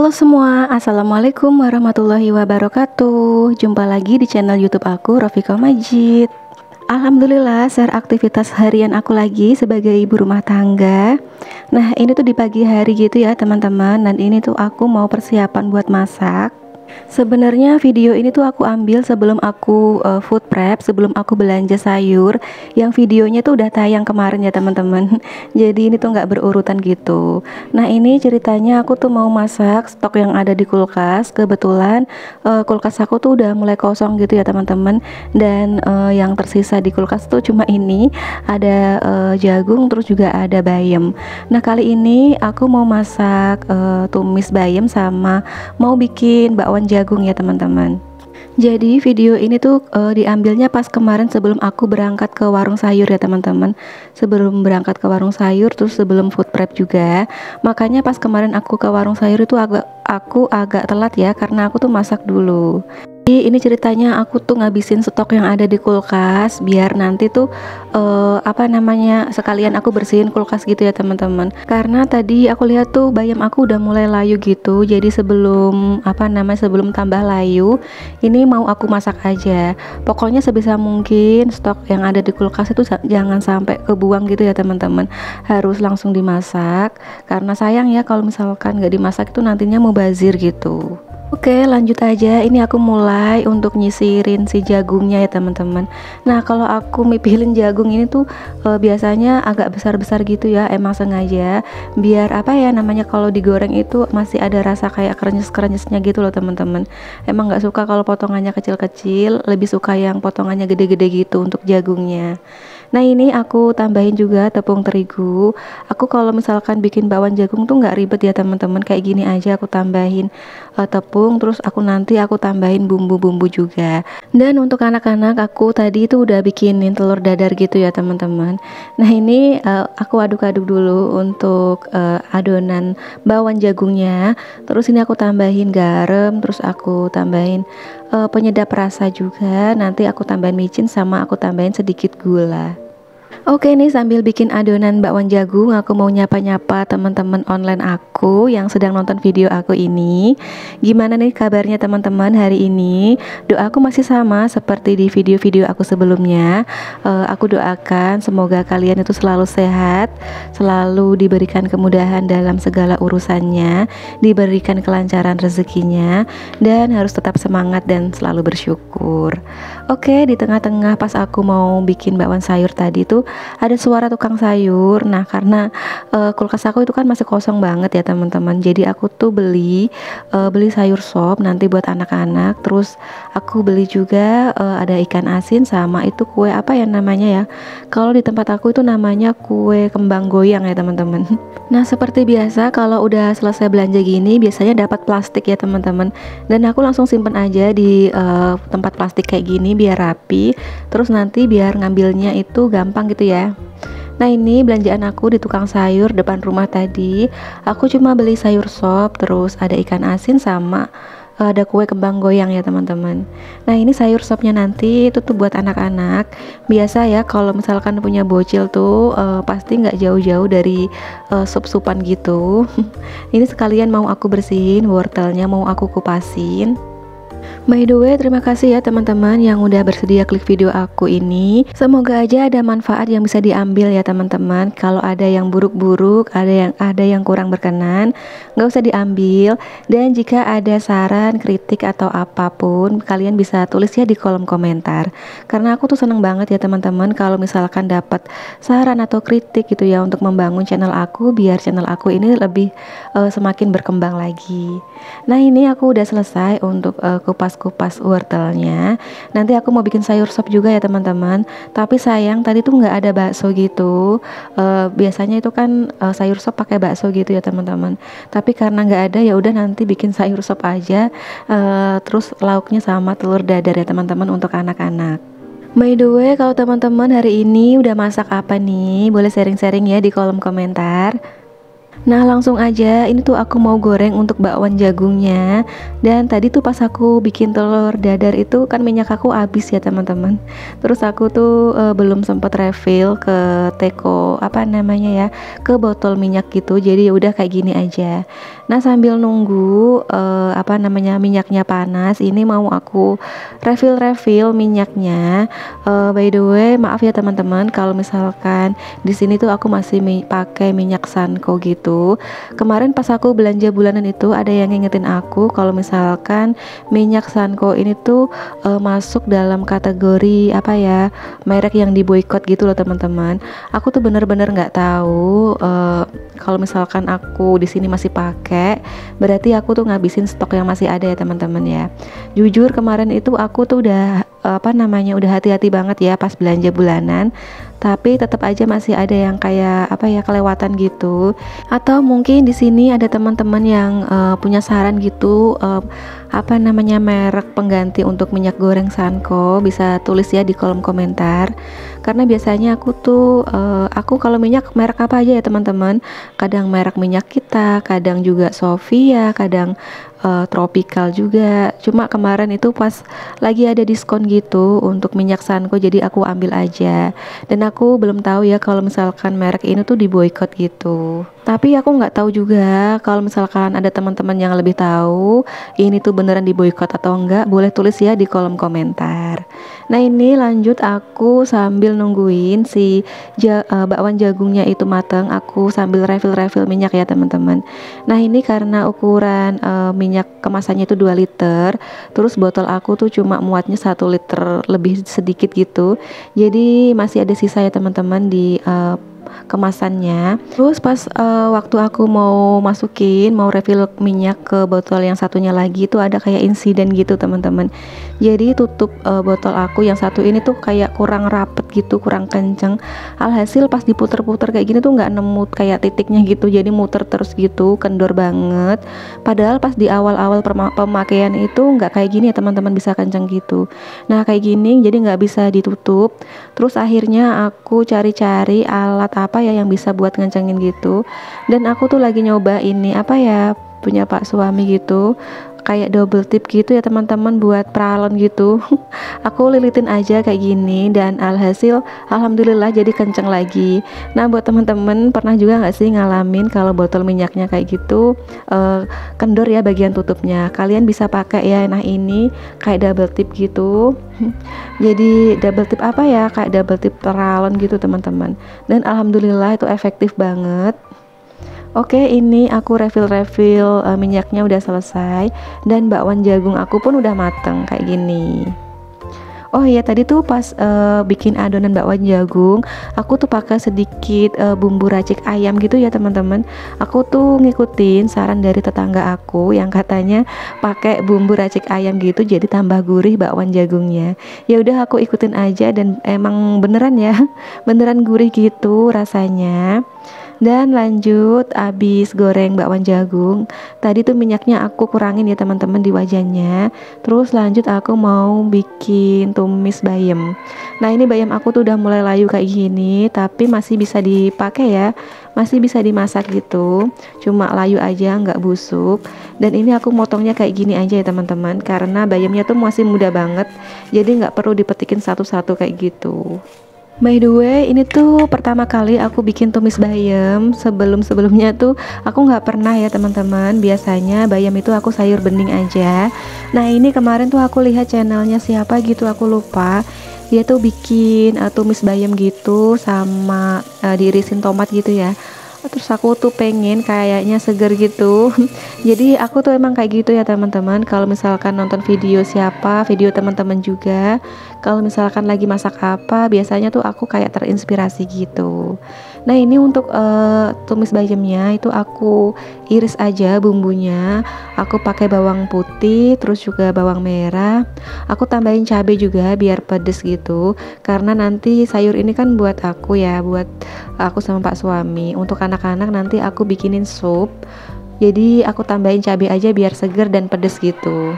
Halo semua, Assalamualaikum warahmatullahi wabarakatuh. Jumpa lagi di channel YouTube aku, Rofika Majid. Alhamdulillah, share aktivitas harian aku lagi sebagai ibu rumah tangga. Nah, ini tuh di pagi hari gitu ya teman-teman. Dan ini tuh aku mau persiapan buat masak. Sebenarnya video ini tuh aku ambil sebelum aku food prep, sebelum aku belanja sayur. Yang videonya tuh udah tayang kemarin ya teman-teman. Jadi ini tuh nggak berurutan gitu. Nah, ini ceritanya aku tuh mau masak stok yang ada di kulkas. Kebetulan kulkas aku tuh udah mulai kosong gitu ya teman-teman. Dan yang tersisa di kulkas tuh cuma ini, ada jagung, terus juga ada bayam. Nah, kali ini aku mau masak tumis bayam sama mau bikin bakwan jagung ya teman-teman. Jadi video ini tuh diambilnya pas kemarin sebelum aku berangkat ke warung sayur ya teman-teman. Sebelum berangkat ke warung sayur, terus sebelum food prep juga. Makanya pas kemarin aku ke warung sayur itu aku agak telat ya, karena aku tuh masak dulu. Jadi ini ceritanya aku tuh ngabisin stok yang ada di kulkas biar nanti tuh sekalian aku bersihin kulkas gitu ya teman-teman. Karena tadi aku lihat tuh bayam aku udah mulai layu gitu. Jadi sebelum sebelum tambah layu, ini mau aku masak aja. Pokoknya sebisa mungkin stok yang ada di kulkas itu jangan sampai kebuang gitu ya teman-teman. Harus langsung dimasak karena sayang ya kalau misalkan nggak dimasak itu nantinya mubazir gitu. Oke, lanjut aja. Ini aku mulai untuk nyisirin si jagungnya ya teman-teman. Nah, kalau aku mipilin jagung ini tuh biasanya agak besar-besar gitu ya, emang sengaja biar kalau digoreng itu masih ada rasa kayak krenyes-krenyesnya gitu loh teman-teman. Emang nggak suka kalau potongannya kecil-kecil, lebih suka yang potongannya gede-gede gitu untuk jagungnya. Nah, ini aku tambahin juga tepung terigu. Aku kalau misalkan bikin bakwan jagung tuh nggak ribet ya teman-teman, kayak gini aja aku tambahin tepung, terus aku tambahin bumbu-bumbu juga. Dan untuk anak-anak aku tadi itu udah bikinin telur dadar gitu ya teman-teman. Nah, ini aku aduk-aduk dulu untuk adonan bakwan jagungnya. Terus ini aku tambahin garam, terus aku tambahin penyedap rasa juga. Nanti aku tambahin micin sama aku tambahin sedikit gula. Oke nih, sambil bikin adonan bakwan jagung, aku mau nyapa-nyapa teman-teman online aku yang sedang nonton video aku ini. Gimana nih kabarnya teman-teman hari ini? Doaku masih sama seperti di video-video aku sebelumnya. Aku doakan semoga kalian itu selalu sehat, selalu diberikan kemudahan dalam segala urusannya, diberikan kelancaran rezekinya, dan harus tetap semangat dan selalu bersyukur. Oke, di tengah-tengah pas aku mau bikin bakwan sayur tadi tuh ada suara tukang sayur. Nah, karena kulkas aku itu kan masih kosong banget ya teman-teman. Jadi aku tuh beli sayur sop nanti buat anak-anak. Terus aku beli juga ada ikan asin sama itu kue ya. Kalau di tempat aku itu namanya kue kembang goyang ya teman-teman. Nah, seperti biasa kalau udah selesai belanja gini biasanya dapat plastik ya teman-teman. Dan aku langsung simpen aja di tempat plastik kayak gini biar rapi. Terus nanti biar ngambilnya itu gampang gitu ya. Nah, ini belanjaan aku di tukang sayur depan rumah tadi. Aku cuma beli sayur sop, terus ada ikan asin sama ada kue kembang goyang ya teman-teman. Nah, ini sayur sopnya nanti itu tuh buat anak-anak. Biasa ya kalau misalkan punya bocil tuh pasti nggak jauh-jauh dari sup-supan gitu. Ini sekalian mau aku bersihin wortelnya, mau aku kupasin. By the way, terima kasih ya teman-teman yang udah bersedia klik video aku ini. Semoga aja ada manfaat yang bisa diambil ya teman-teman. Kalau ada yang buruk-buruk, ada yang kurang berkenan, nggak usah diambil. Dan jika ada saran, kritik atau apapun, kalian bisa tulis ya di kolom komentar. Karena aku tuh seneng banget ya teman-teman kalau misalkan dapat saran atau kritik gitu ya untuk membangun channel aku biar channel aku ini lebih semakin berkembang lagi. Nah, ini aku udah selesai untuk kupas wortelnya. Nanti aku mau bikin sayur sop juga ya teman-teman. Tapi sayang tadi tuh nggak ada bakso gitu. Biasanya itu kan sayur sop pakai bakso gitu ya teman-teman. Tapi karena nggak ada ya udah nanti bikin sayur sop aja. Terus lauknya sama telur dadar ya teman-teman untuk anak-anak. By the way, kalau teman-teman hari ini udah masak apa nih? Boleh sharing-sharing ya di kolom komentar. Nah langsung aja ini tuh aku mau goreng untuk bakwan jagungnya. Dan tadi tuh pas aku bikin telur dadar itu kan minyak aku habis ya teman-teman. Terus aku tuh belum sempet refill ke teko apa namanya ya, ke botol minyak gitu. Jadi ya udah kayak gini aja. Nah sambil nunggu apa namanya minyaknya panas, ini mau aku refill minyaknya. By the way maaf ya teman-teman kalau misalkan di sini tuh aku masih pakai minyak Sanko gitu. Kemarin pas aku belanja bulanan itu ada yang ngingetin aku kalau misalkan minyak Sanko ini tuh masuk dalam kategori apa ya, merek yang diboikot gitu loh teman-teman. Aku tuh bener-bener nggak tahu kalau misalkan aku di sini masih pakai, berarti aku tuh ngabisin stok yang masih ada ya teman-teman ya. Jujur kemarin itu aku tuh udah apa namanya udah hati-hati banget ya pas belanja bulanan, tapi tetap aja masih ada yang kayak apa ya kelewatan gitu. Atau mungkin di sini ada teman-teman yang punya saran gitu apa namanya merek pengganti untuk minyak goreng Sanko, bisa tulis ya di kolom komentar. Karena biasanya aku tuh aku kalau minyak merek apa aja ya teman-teman, kadang merek minyak kita, kadang juga Sofia, kadang tropical juga. Cuma kemarin itu pas lagi ada diskon gitu untuk minyak Sanko, jadi aku ambil aja. Dan aku belum tahu ya kalau misalkan merek ini tuh diboikot gitu. Tapi aku nggak tahu juga kalau misalkan ada teman-teman yang lebih tahu ini tuh beneran diboikot atau enggak, boleh tulis ya di kolom komentar. Nah ini lanjut aku sambil nungguin si bakwan jagungnya itu mateng, aku sambil refill minyak ya teman-teman. Nah ini karena ukuran minyak kemasannya itu 2 liter, terus botol aku tuh cuma muatnya 1 liter lebih sedikit gitu, jadi masih ada sisa ya teman-teman di kemasannya. Terus pas waktu aku mau masukin, mau refill minyak ke botol yang satunya lagi, itu ada kayak insiden gitu teman-teman. Jadi tutup botol aku yang satu ini tuh kayak kurang rapet gitu, kurang kenceng. Alhasil pas diputer-puter kayak gini tuh nggak nemu kayak titiknya gitu, jadi muter terus gitu, kendor banget. Padahal pas di awal-awal pemakaian itu nggak kayak gini ya teman-teman, bisa kenceng gitu. Nah kayak gini jadi nggak bisa ditutup. Terus akhirnya aku cari-cari alat apa ya yang bisa buat ngencengin gitu. Dan aku tuh lagi nyoba ini apa ya, punya Pak suami gitu, kayak double tip gitu ya teman-teman, buat pralon gitu. Aku lilitin aja kayak gini dan alhasil alhamdulillah jadi kenceng lagi. Nah buat teman-teman pernah juga nggak sih ngalamin kalau botol minyaknya kayak gitu kendor ya bagian tutupnya, kalian bisa pakai ya. Nah ini kayak double tip gitu. Jadi double tip apa ya, kayak double tip pralon gitu teman-teman, dan alhamdulillah itu efektif banget. Oke, ini aku refill minyaknya udah selesai dan bakwan jagung aku pun udah mateng kayak gini. Oh iya tadi tuh pas bikin adonan bakwan jagung, aku tuh pakai sedikit bumbu racik ayam gitu ya teman-teman. Aku tuh ngikutin saran dari tetangga aku yang katanya pakai bumbu racik ayam gitu jadi tambah gurih bakwan jagungnya. Ya udah aku ikutin aja dan emang beneran ya, beneran gurih gitu rasanya. Dan lanjut abis goreng bakwan jagung, tadi tuh minyaknya aku kurangin ya teman-teman di wajannya. Terus lanjut aku mau bikin tumis bayam. Nah ini bayam aku tuh udah mulai layu kayak gini, tapi masih bisa dipakai ya, masih bisa dimasak gitu, cuma layu aja nggak busuk. Dan ini aku motongnya kayak gini aja ya teman-teman, karena bayamnya tuh masih muda banget, jadi nggak perlu dipetikin satu-satu kayak gitu. By the way, ini tuh pertama kali aku bikin tumis bayam. Sebelumnya tuh aku nggak pernah ya teman-teman. Biasanya bayam itu aku sayur bening aja. Nah ini kemarin tuh aku lihat channelnya siapa gitu, aku lupa. Dia tuh bikin tumis bayam gitu sama diirisin tomat gitu ya. Terus aku tuh pengen kayaknya seger gitu. Jadi aku tuh emang kayak gitu ya teman-teman, kalau misalkan nonton video siapa, video teman-teman juga, kalau misalkan lagi masak apa, biasanya tuh aku kayak terinspirasi gitu. Nah ini untuk tumis bayamnya itu aku iris aja bumbunya. Aku pakai bawang putih, terus juga bawang merah. Aku tambahin cabai juga biar pedes gitu, karena nanti sayur ini kan buat aku ya, buat aku sama Pak suami. Untuk anak-anak nanti aku bikinin sup, jadi aku tambahin cabai aja biar seger dan pedes gitu.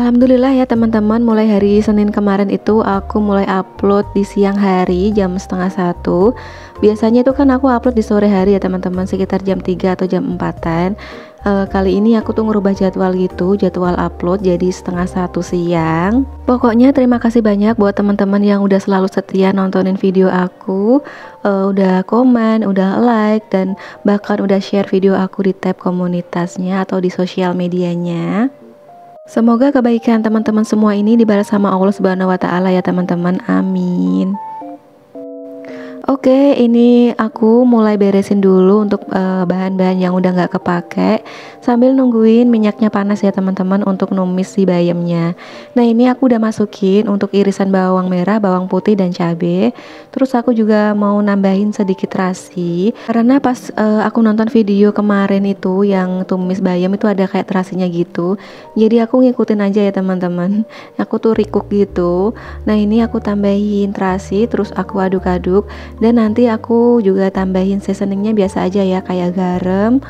Alhamdulillah ya teman-teman, mulai hari Senin kemarin itu aku mulai upload di siang hari jam setengah 1. Biasanya itu kan aku upload di sore hari ya teman-teman, sekitar jam 3 atau jam 4-an. Kali ini aku tuh ngerubah jadwal gitu, jadwal upload jadi setengah 1 siang. Pokoknya terima kasih banyak buat teman-teman yang udah selalu setia nontonin video aku, udah komen, udah like, dan bahkan udah share video aku di tab komunitasnya atau di sosial medianya. Semoga kebaikan teman-teman semua ini dibalas sama Allah Subhanahu wa Ta'ala ya teman-teman, amin. Oke, ini aku mulai beresin dulu untuk bahan-bahan yang udah nggak kepake, sambil nungguin minyaknya panas ya teman-teman untuk numis si bayamnya. Nah ini aku udah masukin untuk irisan bawang merah, bawang putih, dan cabai. Terus aku juga mau nambahin sedikit terasi, karena pas aku nonton video kemarin itu yang tumis bayam itu ada kayak terasinya gitu. Jadi aku ngikutin aja ya teman-teman. Aku tuh recook gitu. Nah ini aku tambahin terasi, terus aku aduk-aduk. Dan nanti aku juga tambahin seasoningnya biasa aja ya, kayak garam,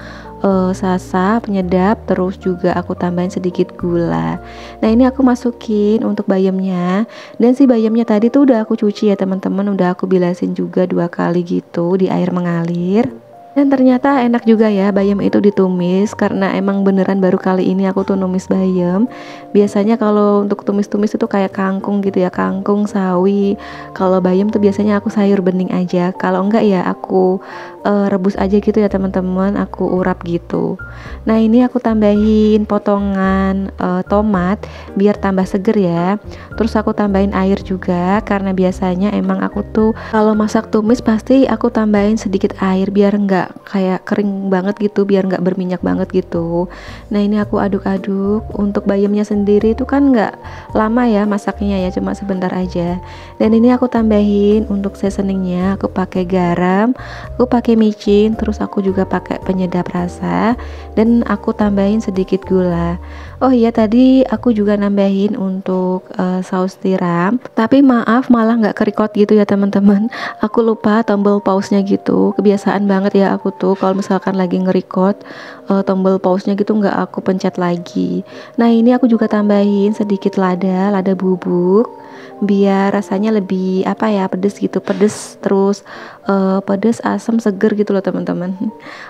sasa, penyedap, terus juga aku tambahin sedikit gula. Nah ini aku masukin untuk bayamnya, dan si bayamnya tadi tuh udah aku cuci ya teman-teman, udah aku bilasin juga 2 kali gitu di air mengalir. Dan ternyata enak juga ya bayam itu ditumis, karena emang beneran baru kali ini aku tuh numis bayam. Biasanya kalau untuk tumis-tumis itu kayak kangkung gitu ya, kangkung, sawi. Kalau bayam tuh biasanya aku sayur bening aja. Kalau enggak ya aku rebus aja gitu ya teman-teman, aku urap gitu. Nah ini aku tambahin potongan tomat biar tambah seger ya. Terus aku tambahin air juga, karena biasanya emang aku tuh kalau masak tumis pasti aku tambahin sedikit air biar enggak kayak kering banget gitu, biar nggak berminyak banget gitu. Nah ini aku aduk-aduk. Untuk bayamnya sendiri itu kan nggak lama ya masaknya ya, cuma sebentar aja. Dan ini aku tambahin untuk seasoningnya, aku pakai garam, aku pakai micin, terus aku juga pakai penyedap rasa, dan aku tambahin sedikit gula. Oh iya, tadi aku juga nambahin untuk saus tiram, tapi maaf malah nggak kerekord gitu ya teman-teman. Aku lupa tombol pause-nya gitu. Kebiasaan banget ya aku tuh kalau misalkan lagi nge-record tombol pause-nya gitu nggak aku pencet lagi. Nah ini aku juga tambahin sedikit lada bubuk biar rasanya lebih apa ya, pedes gitu, pedes terus pedes, asam, seger gitu loh teman-teman.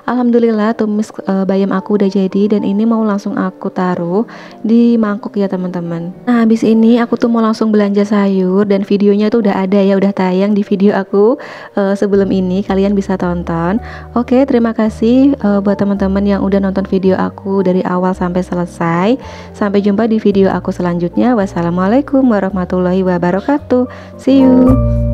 Alhamdulillah tumis bayam aku udah jadi, dan ini mau langsung aku taruh di mangkok ya teman-teman. Nah habis ini aku tuh mau langsung belanja sayur, dan videonya tuh udah ada ya, udah tayang di video aku sebelum ini, kalian bisa tonton. Oke, terima kasih buat teman-teman yang udah nonton video aku dari awal sampai selesai. Sampai jumpa di video aku selanjutnya. Wassalamualaikum warahmatullahi wabarakatuh. See you.